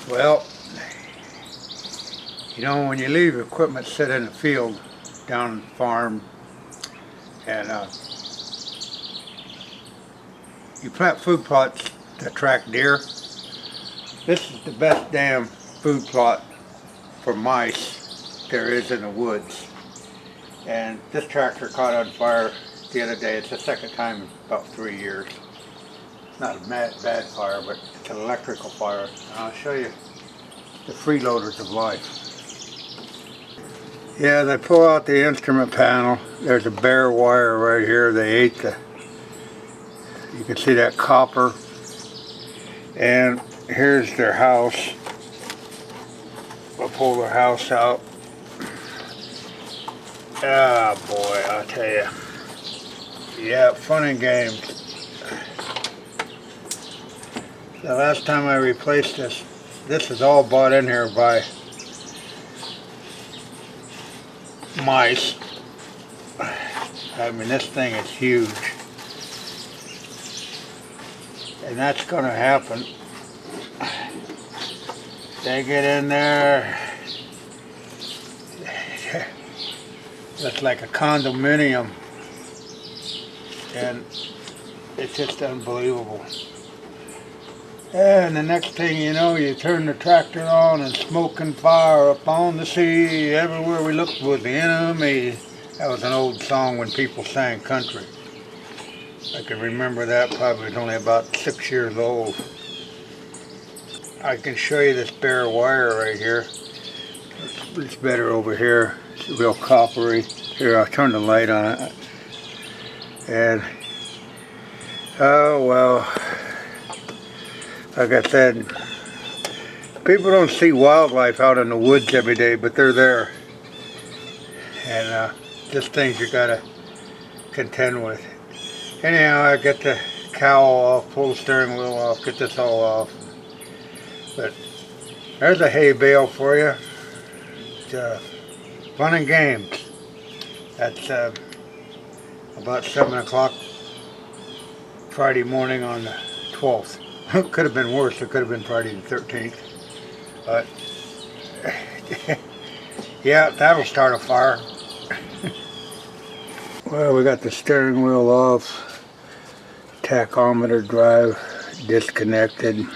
Well, you know, when you leave equipment sit in the field down on the farm and you plant food plots to attract deer, this is the best damn food plot for mice there is in the woods. And this tractor caught on fire the other day. It's the second time in about 3 years. It's not a bad fire, but it's an electrical fire. And I'll show you the freeloaders of life. Yeah, they pull out the instrument panel. There's a bare wire right here. They ate you can see that copper. And here's their house. We'll pull their house out. Ah, boy, I'll tell you. Yeah, fun and games. The last time I replaced this is all bought in here by mice. I mean, this thing is huge. And that's going to happen. They get in there. Looks like a condominium. And it's just unbelievable. And the next thing you know, you turn the tractor on and smoke and fire up on the sea. Everywhere we looked was the enemy. That was an old song when people sang country. I can remember that. Probably was only about 6 years old. I can show you this bare wire right here. It's better over here. It's real coppery. Here, I'll turn the light on it. And, oh well. Like I said, people don't see wildlife out in the woods every day, but they're there. And just things you gotta contend with. Anyhow, I get the cowl off, pull the steering wheel off, get this all off. But there's a hay bale for you. It's fun and games. That's about 7 o'clock Friday morning on the 12th. It could have been worse. It could have been Friday the 13th. But, yeah, that'll start a fire. Well, we got the steering wheel off. Tachometer drive disconnected.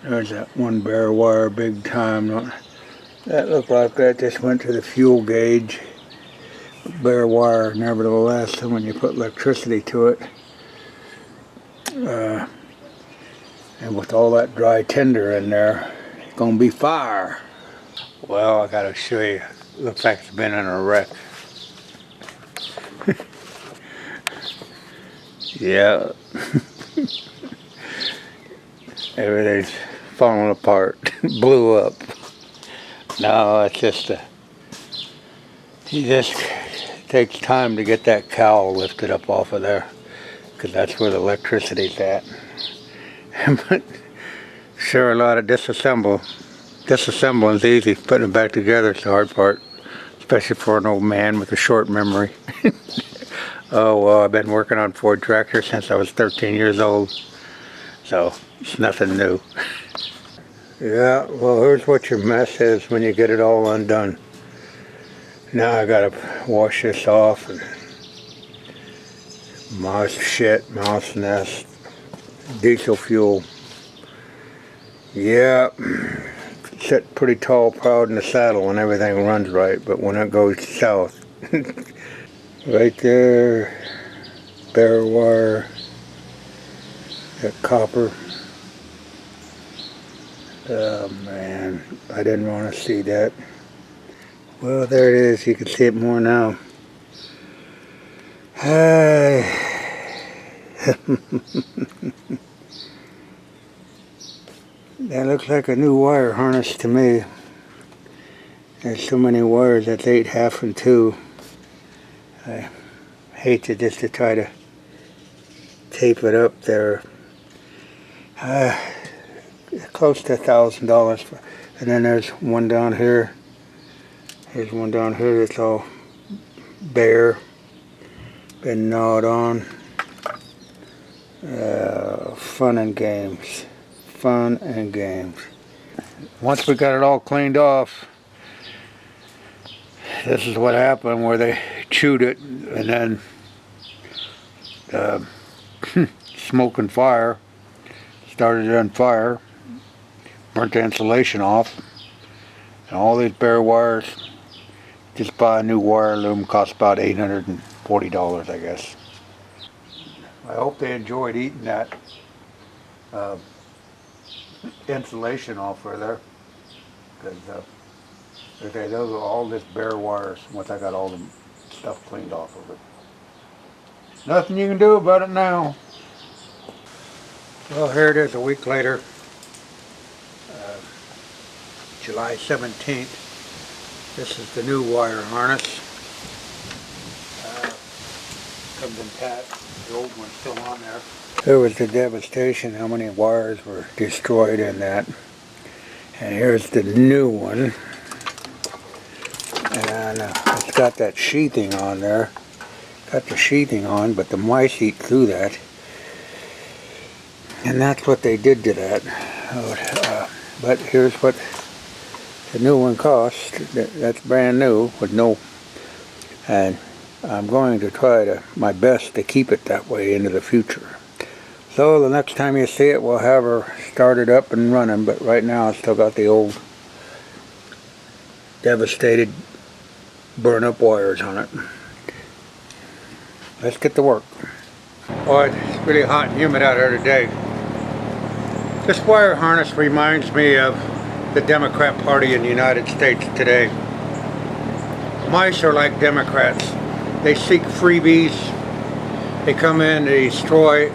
There's that one bare wire, big time. That looked like that just went to the fuel gauge. Bare wire, nevertheless, and when you put electricity to it, and with all that dry tinder in there, it's gonna be fire. Well, I gotta show you. Looks like it's been in a wreck. Yeah. Everything's falling apart. Blew up. No, it's just it takes time to get that cowl lifted up off of there, because that's where the electricity's at. But sure, a lot of disassembling is easy. Putting it back together is the hard part, especially for an old man with a short memory. Oh well, I've been working on Ford tractors since I was 13 years old, so it's nothing new. Yeah, well, here's what your mess is when you get it all undone. Now I gotta wash this off, and mouse shit, mouse nest, diesel fuel. Yeah, sit pretty tall, proud in the saddle when everything runs right, but when it goes south. Right there, bare wire, that copper. Oh man, I didn't want to see that. Well, there it is. You can see it more now. Hey. That looks like a new wire harness to me. There's so many wires that's 8 half and 2. I hate to try to tape it up there. Close to $1,000. And then there's one down here. Here's one down here that's all bare, been gnawed on. Fun and games. Fun and games. once we got it all cleaned off, this is what happened, where they chewed it and then smoke and fire started it on fire, burnt the insulation off, and all these bare wires. Just buy a new wire loom, costs about $840, I guess. I hope they enjoyed eating that insulation off of there, because those are all this bare wires once I got all the stuff cleaned off of it. Nothing you can do about it now. Well, here it is a week later, July 17th. This is the new wire harness. Comes intact. The old one's still on there. There was the devastation, how many wires were destroyed in that. And here's the new one. And it's got that sheathing on there. Got the sheathing on, but the mice eat through that. And that's what they did to that. But here's what the new one costs. That's brand new with no, and I'm going to try my best to keep it that way into the future. So the next time you see it, we'll have her started up and running, but right now it's still got the old devastated burn up wires on it. Let's get to work. Boy, it's really hot and humid out here today. This wire harness reminds me of the Democrat Party in the United States today. Mice are like Democrats. They seek freebies. They come in, they destroy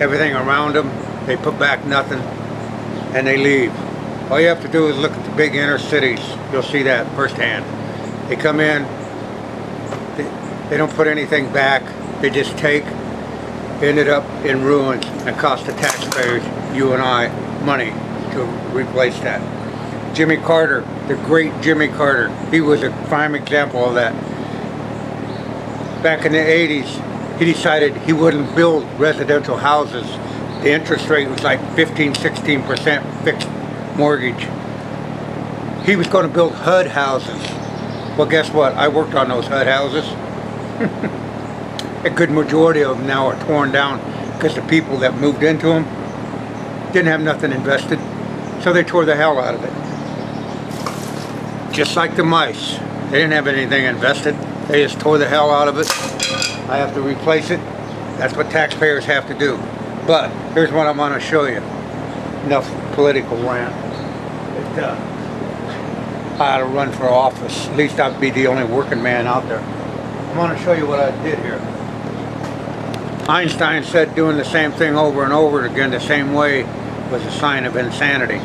everything around them. They put back nothing, and they leave. All you have to do is look at the big inner cities. You'll see that firsthand. They come in, they don't put anything back. They just take, ended up in ruins, and cost the taxpayers, you and I, money to replace that. Jimmy Carter, the great Jimmy Carter, he was a prime example of that. Back in the 80s, he decided he wouldn't build residential houses. The interest rate was like 15-16% fixed mortgage. He was going to build HUD houses. Well, guess what? I worked on those HUD houses. A good majority of them now are torn down because the people that moved into them didn't have nothing invested, so they tore the hell out of it. Just like the mice. They didn't have anything invested. They just tore the hell out of it. I have to replace it. That's what taxpayers have to do. But here's what I'm going to show you. Enough political rant. I ought to run for office. At least I'd be the only working man out there. I'm going to show you what I did here. Einstein said doing the same thing over and over again the same way was a sign of insanity.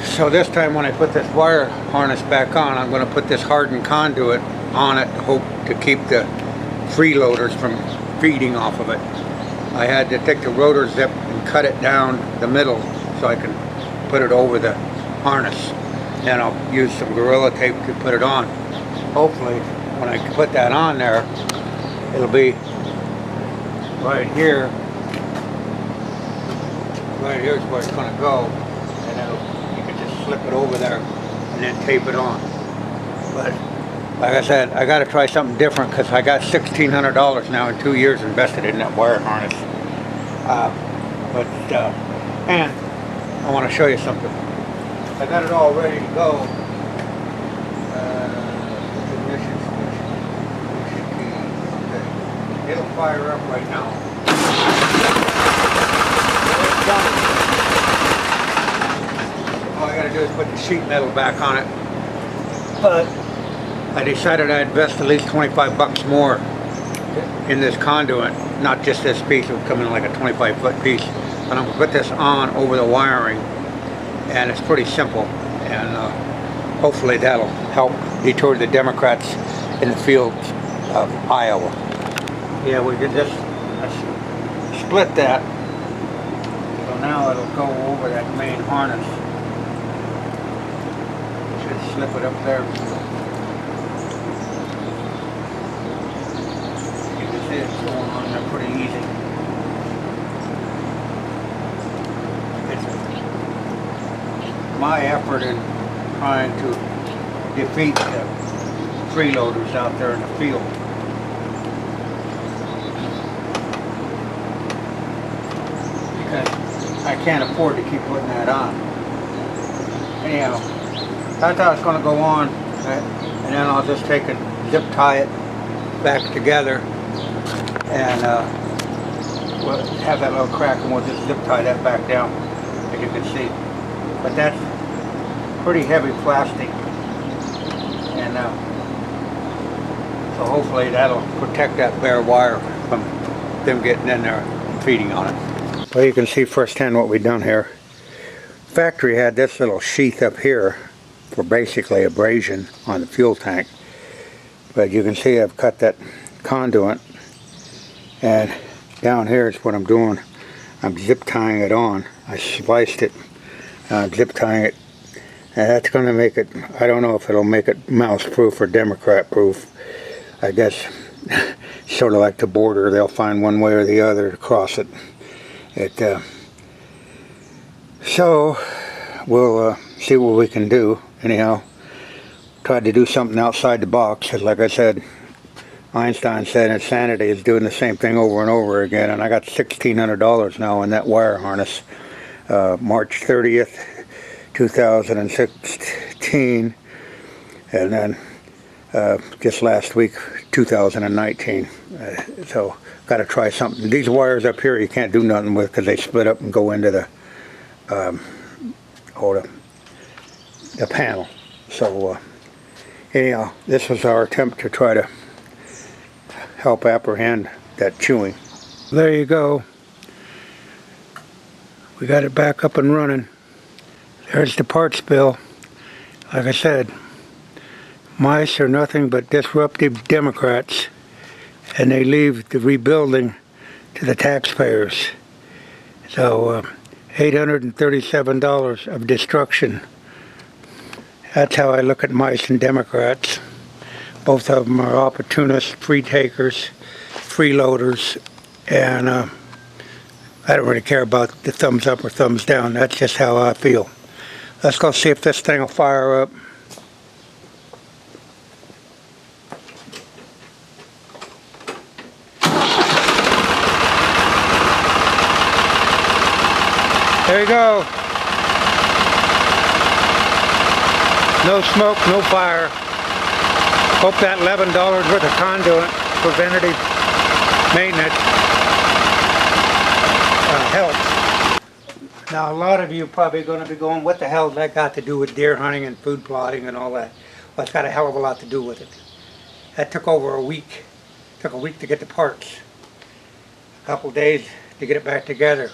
So this time when I put this wire harness back on, I'm going to put this hardened conduit on it, hope to keep the freeloaders from feeding off of it. I had to take the rotor zip and cut it down the middle so I can put it over the harness. Then I'll use some Gorilla Tape to put it on. Hopefully when I put that on there, it'll be right here. Right here's where it's going to go, and you can just slip it over there and then tape it on. But like I said, I got to try something different because I got $1,600 now in 2 years invested in that wire harness. And I want to show you something. I got it all ready to go. Ignition switch. Okay. It'll fire up right now. All I got to do is put the sheet metal back on it. But I decided I'd invest at least 25 bucks more in this conduit, not just this piece. It would come in like a 25-foot piece. And I'm going to put this on over the wiring, and it's pretty simple, and hopefully that'll help deter the Democrats in the fields of Iowa. Yeah, we did this, split that, so now it'll go over that main harness. Should slip it up there. You can see it's going on there pretty easy. my effort in trying to defeat the freeloaders out there in the field. Because I can't afford to keep putting that on. Anyhow, I thought I was going to go on, and then I'll just take and zip tie it back together, and we'll have that little crack, and we'll just zip tie that back down, as you can see. But that's pretty heavy plastic, and so hopefully that'll protect that bare wire from them getting in there and feeding on it. Well, you can see firsthand what we've done here. Factory had this little sheath up here for basically abrasion on the fuel tank, but you can see I've cut that conduit, and down here is what I'm doing. I'm zip tying it on. I spliced it, zip tying it, and that's going to make it, I don't know if it'll make it mouse proof or Democrat proof. I guess sort of like the border, they'll find one way or the other to cross it. So we'll see what we can do. Anyhow, tried to do something outside the box, because like I said, Einstein said insanity is doing the same thing over and over again, and I got $1,600 now in that wire harness. March 30th, 2016, and then just last week, 2019. So got to try something. These wires up here you can't do nothing with, because they split up and go into the the panel. So anyhow, this was our attempt to try to help apprehend that chewing. There you go. We got it back up and running. There's the parts bill. Like I said, mice are nothing but disruptive Democrats, and they leave the rebuilding to the taxpayers. So $837 of destruction. That's how I look at mice and Democrats. Both of them are opportunists, free takers, freeloaders, and I don't really care about the thumbs up or thumbs down. That's just how I feel. Let's go see if this thing will fire up. There you go. No smoke, no fire. Hope that $11 worth of conduit, preventative maintenance, helps. Now, a lot of you probably going to be going, what the hell has that got to do with deer hunting and food plotting and all that? Well, it's got a hell of a lot to do with it. That took over a week. It took a week to get the parts. A couple days to get it back together.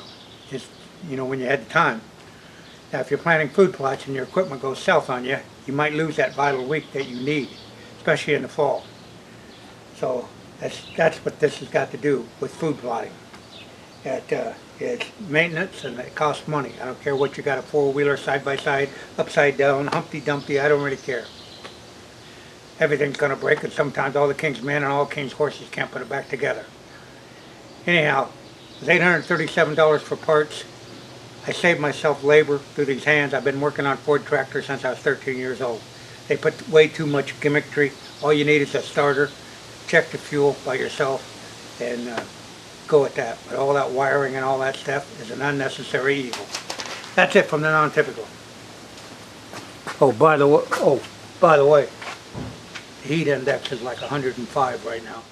Just, you know, when you had the time. Now, if you're planting food plots and your equipment goes south on you, you might lose that vital week that you need, especially in the fall. So that's what this has got to do with food plotting. It's maintenance, and it costs money. I don't care what you got, a four-wheeler, side-by-side, upside down, Humpty Dumpty, I don't really care. Everything's going to break, and sometimes all the king's men and all the king's horses can't put it back together. Anyhow, it was $837 for parts. I saved myself labor through these hands. I've been working on Ford tractors since I was 13 years old. They put way too much gimmickry. All you need is a starter. Check the fuel by yourself and go at that. But all that wiring and all that stuff is an unnecessary evil. That's it from the non-typical. Oh, by the way, the heat index is like 105 right now.